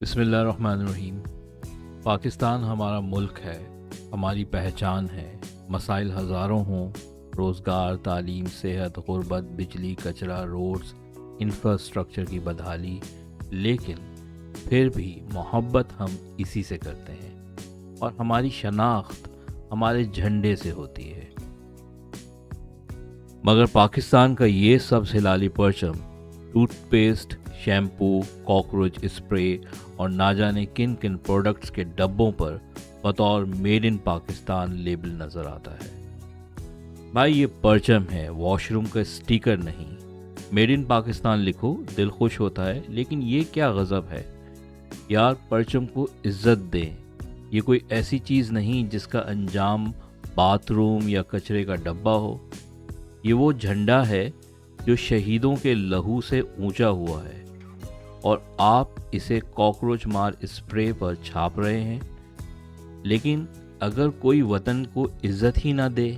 بسم اللہ الرحمن الرحیم۔ پاکستان ہمارا ملک ہے، ہماری پہچان ہے۔ مسائل ہزاروں ہوں، روزگار، تعلیم، صحت، غربت، بجلی، کچرا، روڈز، انفراسٹرکچر کی بدحالی، لیکن پھر بھی محبت ہم اسی سے کرتے ہیں اور ہماری شناخت ہمارے جھنڈے سے ہوتی ہے۔ مگر پاکستان کا یہ سب سے لالی پرچم tooth paste, shampoo, cockroach spray اور نہ جانے کن کن پروڈکٹس کے ڈبوں پر بطور میڈ ان پاکستان لیبل نظر آتا ہے۔ بھائی یہ پرچم ہے، واش روم کا سٹیکر نہیں۔ میڈ ان پاکستان لکھو، دل خوش ہوتا ہے، لیکن یہ کیا غضب ہے یار، پرچم کو عزت دیں۔ یہ کوئی ایسی چیز نہیں جس کا انجام باتھ روم یا کچرے کا ڈبہ ہو۔ یہ وہ جھنڈا ہے جو شہیدوں کے لہو سے اونچا ہوا ہے، اور آپ اسے کاکروچ مار اسپرے پر چھاپ رہے ہیں۔ لیکن اگر کوئی وطن کو عزت ہی نہ دے،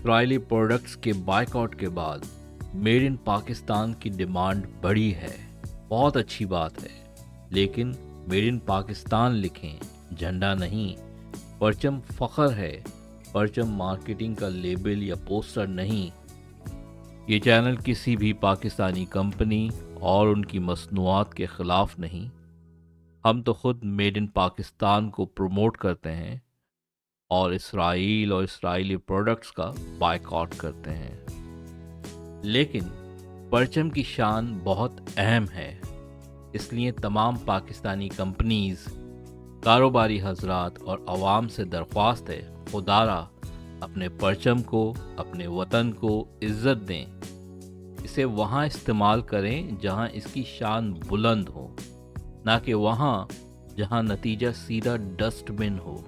اسرائیلی پروڈکٹس کے بائیکاٹ کے بعد میڈ ان پاکستان کی ڈیمانڈ بڑھی ہے۔ بہت اچھی بات ہے، لیکن میڈ ان پاکستان لکھیں، جھنڈا نہیں۔ پرچم فخر ہے، پرچم مارکیٹنگ کا لیبل یا پوسٹر نہیں۔ یہ چینل کسی بھی پاکستانی کمپنی اور ان کی مصنوعات کے خلاف نہیں۔ ہم تو خود میڈ ان پاکستان کو پروموٹ کرتے ہیں اور اسرائیل اور اسرائیلی پروڈکٹس کا بائیکاٹ کرتے ہیں۔ لیکن پرچم کی شان بہت اہم ہے، اس لیے تمام پاکستانی کمپنیز، کاروباری حضرات اور عوام سے درخواست ہے، خدارا اپنے پرچم کو، اپنے وطن کو عزت دیں۔ اسے وہاں استعمال کریں جہاں اس کی شان بلند ہو، نہ کہ وہاں جہاں نتیجہ سیدھا ڈسٹ بن ہو۔